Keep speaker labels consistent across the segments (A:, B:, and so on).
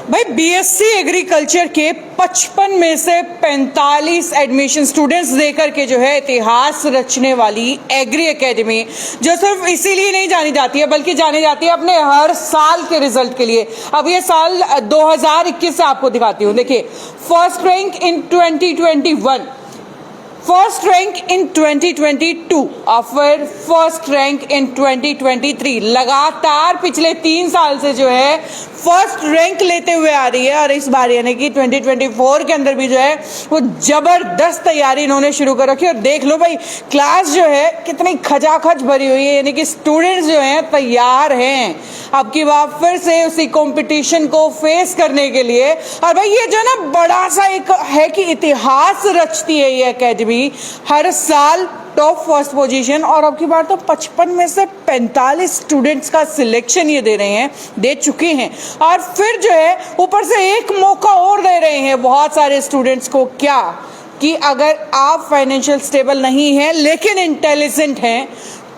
A: भाई BSc agriculture के 55 में से 45 एडमिशन स्टूडेंट्स देकर के जो है इतिहास रचने वाली एग्री एकेडमी, जो सिर्फ इसीलिए नहीं जानी जाती है बल्कि जानी जाती है अपने हर साल के रिजल्ट के लिए। अब ये साल 2021 से आपको दिखाती हूँ। देखिए, first rank in 2021, first rank in 2022 और फिर फर्स्ट रैंक इन 2023। लगातार पिछले 3 साल से जो है फर्स्ट रैंक लेते हुए आ रही है और इस बार यानी कि 2024 के अंदर भी जो है वो जबरदस्त तैयारी इन्होंने शुरू कर रखी है। और देख लो भाई, क्लास जो है कितनी खचाखच भरी हुई है, यानी कि स्टूडेंट्स जो हैं तैयार हैं अब की बार फिर से उसी कंपटीशन को फेस करने के लिए। और भाई ये जो है ना बड़ा सा एक है कि इतिहास रचती है ये एकेडमी, हर साल टॉप फर्स्ट पोजीशन। और अब की बार तो 55 में से 45 स्टूडेंट्स का सिलेक्शन ये दे चुके हैं और फिर जो है ऊपर से एक मौका और दे रहे हैं बहुत सारे स्टूडेंट्स को। क्या कि अगर आप फाइनेंशियल स्टेबल नहीं हैं लेकिन इंटेलिजेंट हैं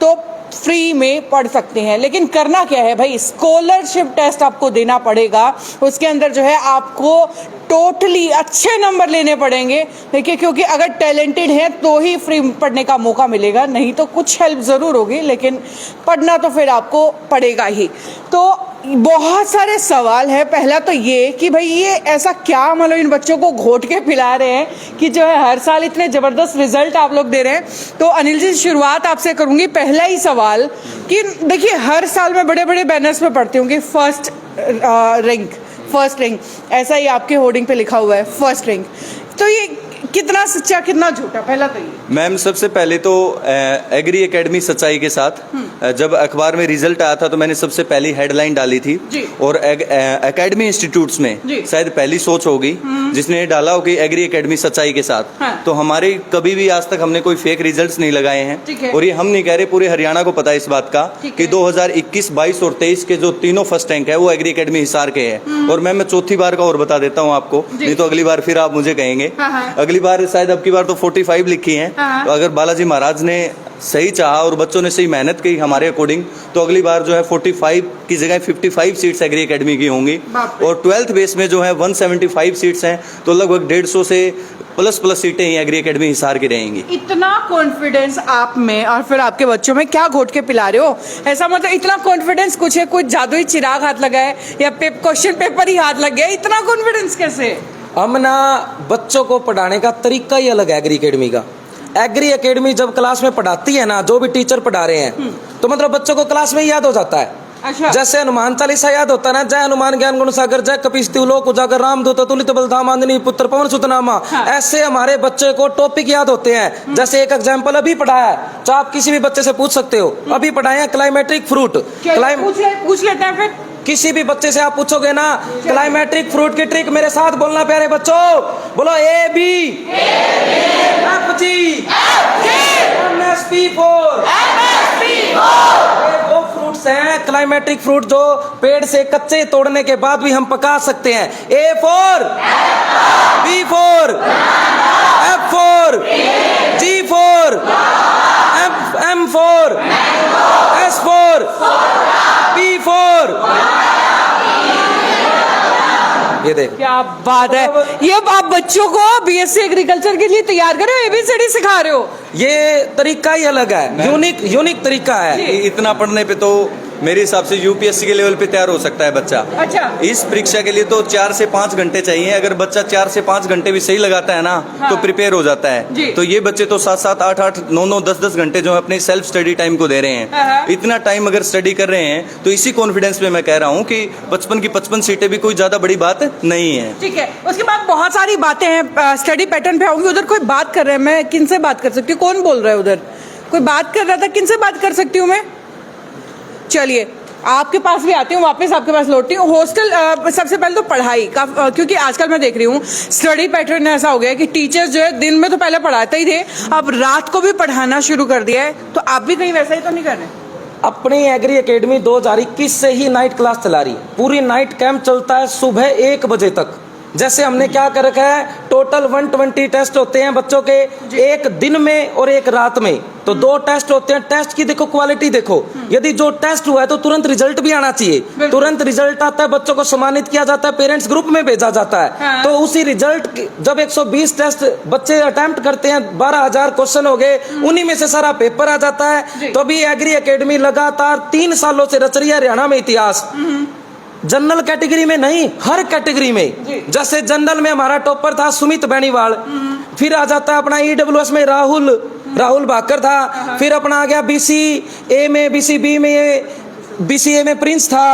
A: तो फ्री में पढ़ सकते हैं। लेकिन करना क्या है भाई, स्कॉलरशिप टेस्ट आपको देना पड़ेगा। उसके अंदर जो है आपको टोटली अच्छे नंबर लेने पड़ेंगे। देखिए, क्योंकि अगर टैलेंटेड है तो ही फ्री पढ़ने का मौका मिलेगा, नहीं तो कुछ हेल्प ज़रूर होगी लेकिन पढ़ना तो फिर आपको पड़ेगा ही। तो बहुत सारे सवाल है। पहला तो ये कि भाई ये ऐसा क्या मतलब इन बच्चों को घोट के पिला रहे हैं कि जो है हर साल इतने ज़बरदस्त रिजल्ट आप लोग दे रहे हैं। तो अनिल जी, शुरुआत आपसे करूँगी। पहला ही सवाल कि देखिए, हर साल मैं बड़े बड़े बैनर्स पे पढ़ती हूँ कि फर्स्ट रैंक, ऐसा ही आपके होर्डिंग पे लिखा हुआ है फर्स्ट रैंक। तो ये कितना सच्चा कितना झूठा, पहला तो ये।
B: मैम, सबसे पहले तो एग्री एकेडमी सच्चाई के साथ जब अखबार में रिजल्ट आया था तो मैंने सबसे पहली हेडलाइन डाली थी और एकेडमी इंस्टीट्यूट्स में शायद पहली सोच होगी जिसने डाला हो कि एग्री एकेडमी सच्चाई के साथ।
A: हाँ।
B: तो हमारे कभी भी आज तक हमने कोई फेक रिजल्ट्स नहीं लगाए हैं और ये हम नहीं कह रहे, पूरे हरियाणा को पता है इस बात का कि 2021, 22 और 23 के जो तीनों फर्स्ट रैंक है वो एग्री एकेडमी हिसार के हैं। और मैं चौथी बार का और बता देता हूँ आपको, नहीं तो अगली बार फिर आप मुझे कहेंगे। अगली बार शायद अब की बार तो 45 लिखी है। तो अगर बालाजी महाराज ने सही चाहा और बच्चों ने सही मेहनत की हमारे अकॉर्डिंग तो अगली बार जो है 45 की जगह 55 सीट्स एग्री एकेडमी की होंगी। और 12th बेस में जो है 175 सीट्स हैं, तो लगभग 150 से प्लस सीटें ही एग्री एकेडमी हिसार की रहेंगी।
A: इतना कॉन्फिडेंस आप में और फिर आपके बच्चों में क्या घोट के पिला रहे हो? ऐसा मतलब इतना कॉन्फिडेंस कुछ है, कुछ जादुई चिराग हाथ लगा है या क्वेश्चन पेपर ही हाथ लग गया? इतना कॉन्फिडेंस कैसे?
C: हम ना बच्चों को पढ़ाने का तरीका ही अलग है एग्री एकेडमी का। एग्री एकेडमी जब क्लास में पढ़ाती है ना, जो भी टीचर पढ़ा रहे हैं तो मतलब बच्चों को क्लास में याद हो जाता है।
A: अच्छा।
C: जैसे हनुमान चालीसा याद होता है ना, जय हनुमान ज्ञान गुण सागर, जय कपीसति लोक उजागर, रामदूत तुलित बलधाम आंजनी पुत्र पवन सुत नामा।
A: हाँ।
C: ऐसे हमारे बच्चे को टॉपिक याद होते हैं। जैसे एक एग्जांपल अभी पढ़ाया है, तो आप किसी भी बच्चे से पूछ सकते हो, अभी पढ़ाया क्लाइमेट्रिक फ्रूट।
A: पूछ लेते हैं फिर
C: किसी भी बच्चे से आप पूछोगे ना क्लाइमेट्रिक फ्रूट की ट्रिक, मेरे साथ बोलना प्यारे बच्चों, बोलो A B F G M S P 4। ये वो फ्रूट्स हैं क्लाइमेट्रिक फ्रूट जो पेड़ से कच्चे तोड़ने के बाद भी हम पका सकते हैं। A for B for F for G for M for S for P for। ये देख,
A: क्या बात है। ये आप बच्चों को बीएससी एग्रीकल्चर के लिए तैयार कर रहे हो, एबीसीडी सिखा रहे हो?
C: ये तरीका ही अलग है, यूनिक तरीका है।
B: इतना पढ़ने पे तो मेरे हिसाब से यूपीएससी के लेवल पे तैयार हो सकता है बच्चा।
A: अच्छा।
B: इस परीक्षा के लिए तो 4 से 5 घंटे चाहिए। अगर बच्चा 4 से 5 घंटे भी सही लगाता है ना,
A: हाँ।
B: तो प्रिपेयर हो जाता है। तो ये बच्चे तो 7-7, 8-8, 9-9, 10-10 घंटे जो है अपने सेल्फ स्टडी टाइम को दे रहे हैं। इतना टाइम अगर स्टडी कर रहे हैं तो इसी कॉन्फिडेंस में मैं कह रहा हूँ कि 55 की 55 सीटें भी कोई ज्यादा बड़ी बात नहीं है।
A: ठीक है, उसके बाद बहुत सारी बातें हैं, स्टडी पैटर्न पे आऊंगी। उधर कोई बात कर रहे हैं, मैं किन से बात कर सकती हूँ? कौन बोल रहा है उधर? कोई बात कर रहा था, किन से बात कर सकती हूँ मैं? चलिए, आपके पास भी आती हूँ, वापस आपके पास लौटती हूँ। हॉस्टल, सबसे पहले तो पढ़ाई का, क्योंकि आजकल मैं देख रही हूँ स्टडी पैटर्न ऐसा हो गया है कि टीचर्स जो है दिन में तो पहले पढ़ाते ही थे, अब रात को भी पढ़ाना शुरू कर दिया है। तो आप भी कहीं वैसा ही तो नहीं कर रहे?
C: अपनी एग्री एकेडमी 2021 से ही नाइट क्लास चला रही है। पूरी नाइट कैंप चलता है सुबह 1 बजे तक। जैसे हमने क्या कर रखा है, टोटल 120 टेस्ट होते हैं बच्चों के, एक दिन में और एक रात में, तो 2 टेस्ट होते हैं। टेस्ट की देखो क्वालिटी देखो, यदि जो टेस्ट हुआ है तो तुरंत रिजल्ट भी आना चाहिए, तुरंत रिजल्ट आता है, बच्चों को सम्मानित किया जाता है, पेरेंट्स ग्रुप में भेजा जाता है।
A: हाँ।
C: तो उसी रिजल्ट जब 120 टेस्ट बच्चे अटेम्प्ट करते हैं, 12,000 क्वेश्चन हो गए, उन्हीं में से सारा पेपर आ जाता है। तो अभी एग्री एकेडमी लगातार 3 सालों से रच रही है हरियाणा में इतिहास। जनरल कैटेगरी में नहीं, हर कैटेगरी में। जैसे जनरल में हमारा टॉपर था सुमित बेनीवाल, फिर आ जाता है अपना ईडब्ल्यूएस में राहुल भाकर था, फिर अपना आ गया बीसीए में, बीसीबी में, बीसीए में प्रिंस था,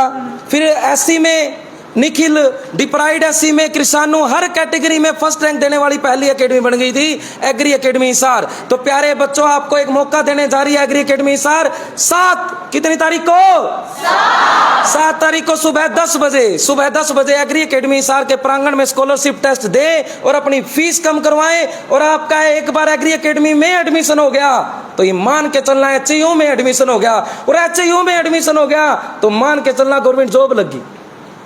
C: फिर एससी में निखिल, डिप्राइड एससी में कृषाणु। हर कैटेगरी में फर्स्ट रैंक देने वाली पहली एकेडमी बन गई थी एग्री एकेडमी हिसार। तो प्यारे बच्चों, आपको एक मौका देने जा रही है एग्री एकेडमी हिसार। 7 तारीख को 7 तारीख को सुबह 10 बजे एग्री एकेडमी हिसार के प्रांगण में स्कॉलरशिप टेस्ट दें और अपनी फीस कम करवाएं। और आपका एक बार एग्री एकेडमी में एडमिशन हो गया तो ये मान के चलना है एचयू में एडमिशन हो गया, और एचयू में एडमिशन हो गया तो मान के चलना गवर्नमेंट जॉब लगी,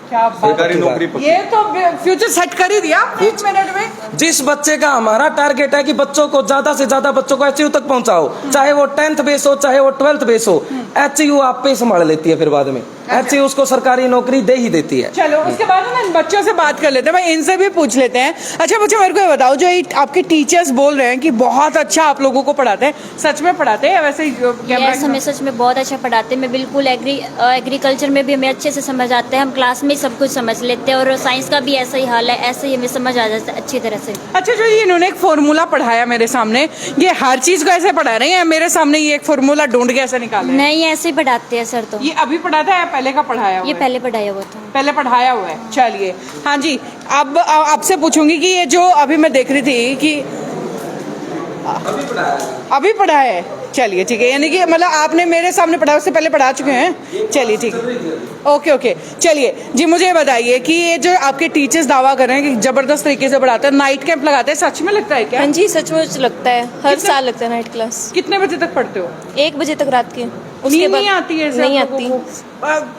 A: क्या बात
B: सरकारी नौकरी पक्की।
A: ये तो फ्यूचर सेट कर ही दिया 1 मिनट में।
C: जिस बच्चे का हमारा टारगेट है कि बच्चों को ज्यादा से ज्यादा बच्चों को एचयू तक पहुंचाओ, चाहे वो 10th बेस हो चाहे वो 12th बेस हो, एचयू आप पे संभाल लेती है। फिर बाद में एचयू उसको सरकारी नौकरी दे ही देती है।
A: चलो उसके बाद ना बच्चों से बात कर लेते हैं, भाई इनसे भी पूछ लेते हैं। अच्छा बच्चों, मेरे को ये बताओ, जो ये आपके टीचर्स बोल रहे हैं कि बहुत अच्छा आप लोगों को पढ़ाते हैं, सच में पढ़ाते हैं या वैसे ही
D: यस, हमें सच में बहुत अच्छा पढ़ाते हैं। मैं बिल्कुल एग्रीकल्चर में भी हमें अच्छे से समझ आता है, हम क्लास में सब कुछ समझ लेते हैं, और साइंस का भी ऐसा ही हाल है, ऐसे ही हमें समझ आ जाता है अच्छी तरह से।
A: अच्छा, जो ये इन्होंने एक फॉर्मूला पढ़ाया मेरे सामने, ये हर चीज को ऐसे पढ़ा रहे हैं? मेरे सामने ये एक फॉर्मूला ढूंढ के ऐसे निकाल रहे हैं?
D: नहीं, ऐसे ही पढ़ाते हैं सर। तो
A: ये अभी पढ़ाता है या पहले का पढ़ाया हुआ
D: ये
A: है?
D: पहले पढ़ाया हुआ था।
A: पहले पढ़ाया हुआ है। चलिए, हाँ जी, अब आपसे पूछूंगी कि ये जो अभी मैं देख रही थी कि अभी पढ़ा है। चलिए ठीक है, यानी कि मतलब आपने मेरे सामने पढ़ा, उससे पहले पढ़ा चुके हैं। चलिए ठीक है, ओके। चलिए जी, मुझे ये बताइए कि ये जो आपके टीचर्स दावा कर रहे हैं कि जबरदस्त तरीके से पढ़ाते हैं, नाइट कैंप लगाते हैं, सच में लगता है क्या?
E: हाँ जी, सचमुच लगता है, हर साल लगता है नाइट क्लास।
A: कितने बजे तक पढ़ते हो?
E: 1 बजे तक रात के।
A: नींद नहीं आती है?
E: नहीं आती।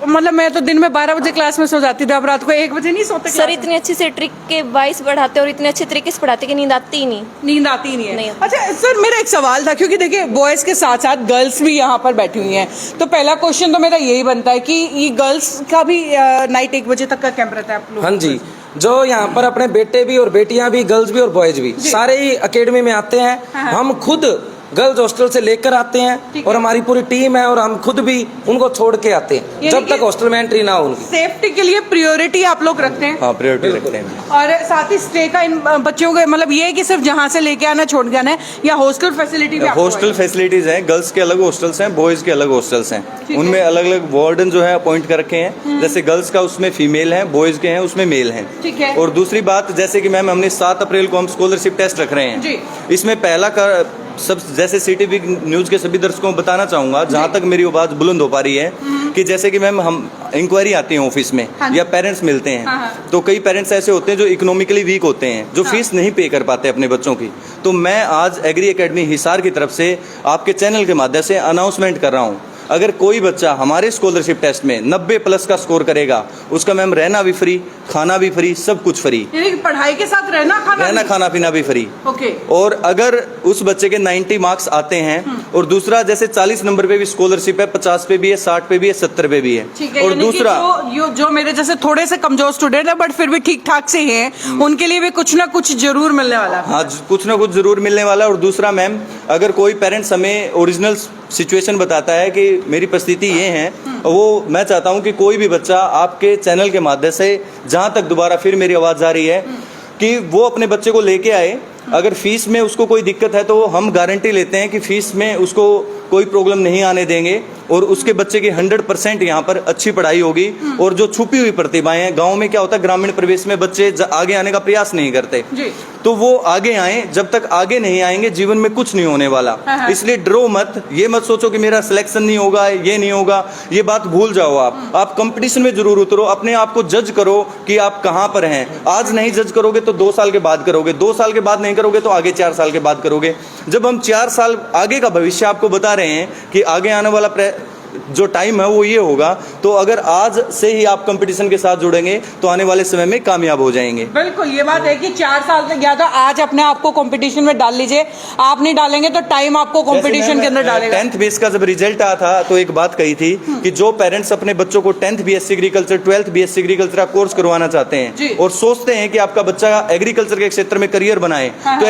A: मतलब मैं तो दिन में 12 बजे क्लास में सो जाती थी, अब रात को 1 बजे नहीं सोते?
E: सर इतनी अच्छी से ट्रिक के वाइस पढ़ाते और इतने अच्छे तरीके से पढ़ाते कि नींद आती ही नहीं।
A: नींद आती ही नहीं है?
E: नहीं आती।
A: अच्छा सर, मेरा एक सवाल था, क्योंकि देखिए बॉयज के साथ साथ गर्ल्स भी यहाँ पर बैठी हुई हैं, तो पहला क्वेश्चन तो मेरा यही बनता है कि ये गर्ल्स का भी नाइट 1 बजे तक का कैंप रहता है आप लोग?
C: हाँ जी, जो यहाँ पर अपने बेटे भी और बेटियां भी, गर्ल्स भी और बॉयज भी, सारे ही अकेडमी में आते हैं। हम खुद गर्ल्स हॉस्टल से लेकर आते हैं और हमारी पूरी टीम है, और हम खुद भी उनको छोड़ के आते हैं जब तक हॉस्टल में एंट्री ना हो उनकी।
A: सेफ्टी के लिए प्रायोरिटी आप लोग रखते हैं?
B: हाँ, प्रायोरिटी रखते हैं।
A: और साथ ही स्टे का इन बच्चों का मतलब ये है कि सिर्फ जहाँ से लेके आना छोड़ के आना है, या हॉस्टल फैसिलिटी भी?
B: हॉस्टल फैसिलिटीज हैं, गर्ल्स के अलग हॉस्टल्स हैं, बॉयज के अलग हॉस्टल्स हैं, उनमें अलग अलग वार्डन जो है अपॉइंट कर रखे हैं। जैसे गर्ल्स का उसमें फीमेल है, बॉयज के हैं उसमें मेल हैं।
A: ठीक है।
B: और दूसरी बात, जैसे कि मैम हमने 7 अप्रैल को हम स्कॉलरशिप टेस्ट रख रहे हैं। इसमें पहला सब, जैसे सिटी न्यूज के सभी दर्शकों को बताना चाहूंगा, जहां तक मेरी आवाज बुलंद हो पा रही है, कि जैसे कि मैम हम इंक्वायरी आती है ऑफिस में, या पेरेंट्स मिलते हैं, तो कई पेरेंट्स ऐसे होते हैं जो इकोनॉमिकली वीक होते हैं, जो फीस नहीं पे कर पाते अपने बच्चों की। तो मैं आज एग्री एकेडमी हिसार की तरफ से आपके चैनल के माध्यम से अनाउंसमेंट कर रहा हूँ, अगर कोई बच्चा हमारे स्कॉलरशिप टेस्ट में 90+ का स्कोर करेगा, उसका मैम रहना भी फ्री, खाना भी फ्री, सब कुछ फ्री।
A: यानी कि पढ़ाई के साथ रहना
B: खाना पीना भी फ्री।
A: ओके। और
B: अगर उस बच्चे के 90 मार्क्स आते हैं, और दूसरा जैसे 40 नंबर पे भी स्कॉलरशिप है, 50 पे भी है, 60 पे भी है, 70 पे भी है। और दूसरा
A: जो मेरे जैसे थोड़े से कमजोर स्टूडेंट है बट फिर भी ठीक ठाक से हैं, उनके लिए भी कुछ ना कुछ जरूर मिलने वाला है।
B: हाँ, कुछ ना कुछ जरूर मिलने वाला है। और दूसरा मैम, अगर कोई पेरेंट्स हमें ओरिजिनल सिचुएशन बताता है कि मेरी परिस्थिति ये है, वो मैं चाहता हूँ कि कोई भी बच्चा आपके चैनल के माध्यम से, जहाँ तक दोबारा फिर मेरी आवाज़ आ रही है, कि वो अपने बच्चे को लेके आए। अगर फीस में उसको कोई दिक्कत है तो हम गारंटी लेते हैं कि फीस में उसको कोई प्रॉब्लम नहीं आने देंगे, और उसके बच्चे की 100% यहाँ पर अच्छी पढ़ाई होगी। और जो छुपी हुई प्रतिभाएं हैं, गांव में क्या होता है, ग्रामीण परिवेश में बच्चे आगे आने का प्रयास नहीं करते, तो वो आगे आए। जब तक आगे नहीं आएंगे, जीवन में कुछ नहीं होने वाला। इसलिए डरो मत, ये मत सोचो कि मेरा सिलेक्शन नहीं होगा, ये नहीं होगा, ये बात भूल जाओ। आप कंपटीशन में जरूर उतरो, अपने आप को जज करो कि आप कहाँ पर हैं। आज नहीं जज करोगे तो 2 साल के बाद करोगे, 2 साल के बाद नहीं करोगे तो आगे 4 साल के बाद करोगे। जब हम 4 साल आगे का भविष्य आपको बता रहे हैं कि आगे आने वाला जो टाइम है वो ये होगा। तो अगर आज से ही आप कंपटीशन के साथ जुड़ेंगे तो आने वाले समय में कामयाब हो जाएंगे।
A: बिल्कुल, ये बात है कि 4 साल तक या तो आज अपने आप को कंपटीशन में डाल लीजिए, आप नहीं डालेंगे तो टाइम आपको कंपटीशन के अंदर डालेगा।
B: 10th बेस का जब रिजल्ट आया था तो एक बात कही थी कि जो पेरेंट्स अपने बच्चों को 10th BSc agriculture 12th BSc agriculture का कोर्स करवाना चाहते हैं और सोचते हैं कि आपका बच्चा एग्रीकल्चर के क्षेत्र में करियर बनाए, तो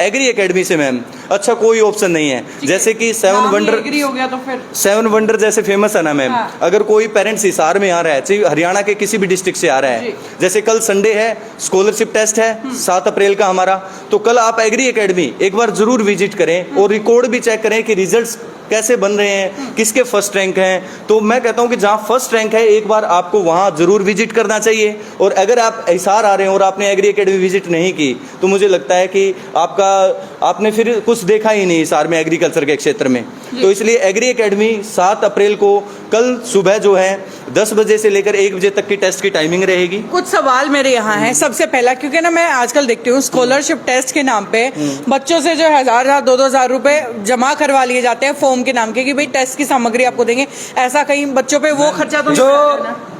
B: एग्री एकेडमी से मैम अच्छा कोई ऑप्शन नहीं है। जैसे कि 7 वंडर
A: एग्री हो गया तो फिर
B: 7 वंडर जैसे फेमस है ना मैम। अगर कोई पेरेंट्स हिसार में आ रहा है, चाहे हरियाणा के किसी भी डिस्ट्रिक्ट से आ रहा है, जैसे कल संडे है, स्कॉलरशिप टेस्ट है 7 अप्रैल का हमारा, तो कल आप एग्री एकेडमी एक बार जरूर विजिट करें और रिकॉर्ड भी चेक करें कि रिजल्ट्स कैसे बन रहे हैं, किसके फर्स्ट रैंक हैं। तो मैं कहता हूं कि जहां फर्स्ट रैंक है एक बार आपको वहां जरूर विजिट करना चाहिए। और अगर आप हिसार आ रहे हैं और आपने एग्री एकेडमी विजिट नहीं की तो मुझे लगता है कि आपने फिर कुछ देखा ही नहीं हिसार में एग्रीकल्चर के क्षेत्र में। तो इसलिए एग्री एकेडमी 7 अप्रैल को कल सुबह जो है 10 बजे से लेकर 1 बजे तक की टेस्ट की टाइमिंग रहेगी।
A: कुछ सवाल मेरे यहाँ हैं। सबसे पहला, क्योंकि ना मैं आजकल देखती हूँ स्कॉलरशिप टेस्ट के नाम पे बच्चों से जो 1000 2,000 रुपए जमा करवा लिए जाते हैं फॉर्म के नाम के कि भाई टेस्ट की सामग्री आपको देंगे। ऐसा कहीं बच्चों पे वो खर्चा तो
C: जो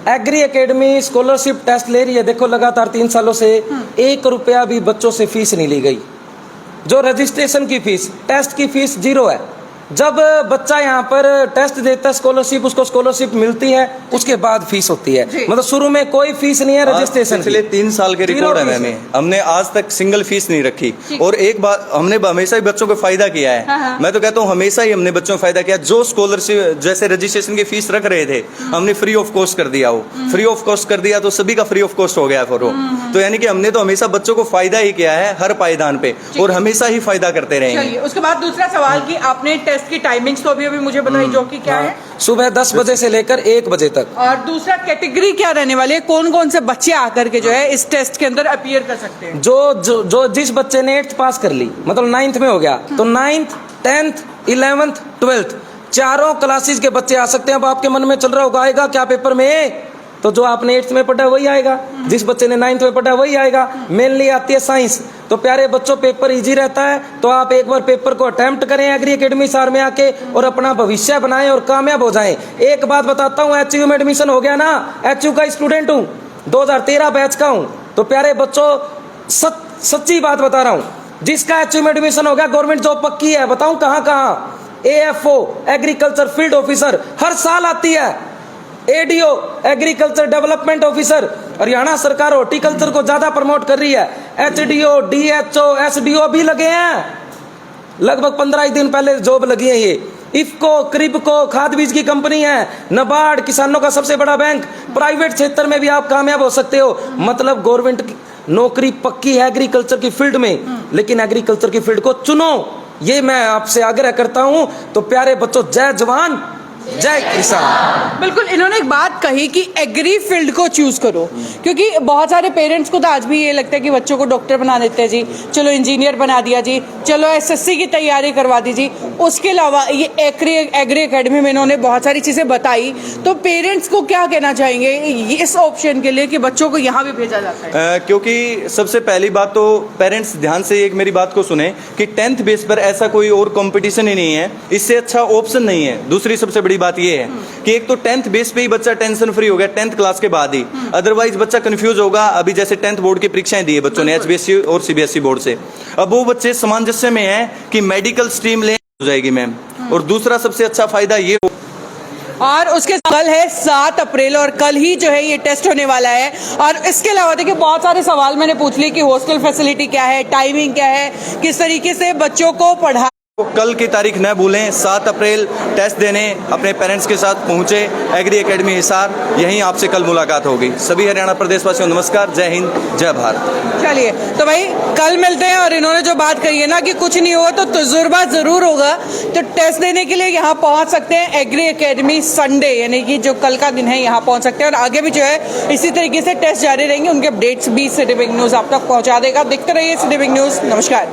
C: एग्री एकेडमी स्कॉलरशिप टेस्ट ले रही है, देखो लगातार 3 सालों से 1 रुपया भी बच्चों से फीस नहीं ली गई। जो रजिस्ट्रेशन की फीस, टेस्ट की फीस 0 है। जब बच्चा यहाँ पर टेस्ट देता है स्कॉलरशिप, उसको स्कॉलरशिप मिलती है, उसके बाद फीस होती है। मतलब शुरू में कोई फीस नहीं है रजिस्ट्रेशन।
B: पिछले 3 साल के रिकॉर्ड है मैम, हमने आज तक सिंगल फीस नहीं रखी। और एक बात, हमने हमेशा ही बच्चों को फायदा किया है। मैं तो कहता हूँ हमेशा ही हमने बच्चों को फायदा किया। जो स्कॉलरशिप जैसे रजिस्ट्रेशन की फीस रख रहे थे, हमने फ्री ऑफ कॉस्ट कर दिया। वो फ्री ऑफ कॉस्ट कर दिया तो सभी का फ्री ऑफ कॉस्ट हो गया फिर वो। तो यानी कि हमने तो हमेशा बच्चों को फायदा ही किया है हर पायदान पे, और हमेशा ही फायदा करते रहेंगे।
A: उसके बाद दूसरा सवाल कि आपने टेस्ट की टाइमिंग्स तो अभी मुझे बताइए जो कि क्या है।
C: सुबह 10 बजे से लेकर 1 बजे तक।
A: और दूसरा कैटेगरी क्या रहने वाली है, कौन कौन से बच्चे आकर के जो है इस टेस्ट के अंदर अपीयर कर सकते हैं?
C: जो जिस बच्चे ने 8th पास कर ली, मतलब 9th में हो गया, तो 9th 10th 11th 12th चारों क्लासेस के बच्चे आ सकते हैं। अब आपके मन में चल रहा होगा आएगा क्या पेपर में, तो जो आपने 8th में पढ़ा वही आएगा, जिस बच्चे ने 9th में पढ़ा वही आएगा। मेनली आती है साइंस। तो प्यारे बच्चों, पेपर इजी रहता है, तो आप एक बार पेपर को अटेम्प्ट करें एग्री एकेडमी सार में आके और अपना भविष्य बनाएं और कामयाब हो जाएं। एक बात बताता हूँ, एचयू में एडमिशन हो गया ना, एचयू का स्टूडेंट हूँ, 2013 बैच का हूँ। तो प्यारे बच्चों, सच्ची बात बता रहा हूँ, जिसका एचयू में एडमिशन हो गया गवर्नमेंट जॉब पक्की है। बताऊं कहाँ कहाँ? AFO एग्रीकल्चर फील्ड ऑफिसर हर साल आती है, ADO agriculture development officer, Haryana सरकार हॉर्टिकल्चर को ज्यादा प्रमोट कर रही है, HDO DHO SDO भी लगे हैं। लगभग 15 दिन पहले जॉब लगी है ये। इफको क्रिबको खाद बीज की कंपनी है, नबार्ड किसानों का सबसे बड़ा बैंक, प्राइवेट क्षेत्र में भी आप कामयाब हो सकते हो। मतलब गवर्नमेंट की नौकरी पक्की है एग्रीकल्चर की फील्ड में, लेकिन एग्रीकल्चर की फील्ड को चुनो, ये मैं आपसे आग्रह करता हूं। तो प्यारे बच्चों, जय जवान जय किसान।
A: बिल्कुल, इन्होंने एक बात कही कि एग्री फील्ड को चूज करो, क्योंकि बहुत सारे पेरेंट्स को तो आज भी ये लगता है कि बच्चों को डॉक्टर बना देते हैं जी, चलो इंजीनियर बना दिया जी, चलो SSC की तैयारी करवा दीजिए। उसके अलावा ये एग्री एकेडमी में इन्होंने बहुत सारी चीजें बताई, तो पेरेंट्स को क्या कहना चाहेंगे इस ऑप्शन के लिए कि बच्चों को यहाँ भी भेजा जाता है?
B: क्योंकि सबसे पहली बात तो पेरेंट्स ध्यान से एक मेरी बात को सुने कि 10th बेस पर ऐसा कोई और कंपटीशन ही नहीं है, इससे अच्छा ऑप्शन नहीं है। दूसरी सबसे बड़ी बात ये है कि एक तो 10th बेस पे ही बच्चा टेंशन फ्री हो गया 10th क्लास के बाद ही, अदरवाइज बच्चा कंफ्यूज होगा। अभी जैसे 10th बोर्ड की परीक्षाएं दी है बच्चों ने HBSC और CBSE बोर्ड से, अब वो बच्चे सामंजस्य में है कि मेडिकल स्ट्रीम ले हो जाएगी मैम। और दूसरा सबसे अच्छा फायदा ये,
A: और उसके कल है 7 अप्रैल और कल ही जो है ये टेस्ट होने वाला है। और इसके अलावा देखिए बहुत सारे सवाल मैंने पूछ लिए कि हॉस्टल फैसिलिटी क्या है, टाइमिंग क्या है, किस तरीके से बच्चों को पढ़ा।
B: कल की तारीख न भूलें, 7 अप्रैल टेस्ट देने अपने पेरेंट्स के साथ पहुंचे एग्री एकेडमी हिसार, यहीं आपसे कल मुलाकात होगी। सभी हरियाणा प्रदेश वासियों नमस्कार, जय हिंद जय भारत।
A: चलिए तो भाई कल मिलते हैं। और इन्होंने जो बात कही है ना कि कुछ नहीं होगा तो तजुर्बा जरूर होगा, तो टेस्ट देने के लिए यहाँ पहुँच सकते हैं एग्री एकेडमी संडे, यानी कि जो कल का दिन है यहाँ पहुँच सकते हैं। और आगे भी जो है इसी तरीके से टेस्ट जारी रहेंगे, उनके अपडेट्स भी सिटी बिग न्यूज़ आप तक पहुँचा देगा। देखते रहिए सिटी बिग न्यूज़। नमस्कार।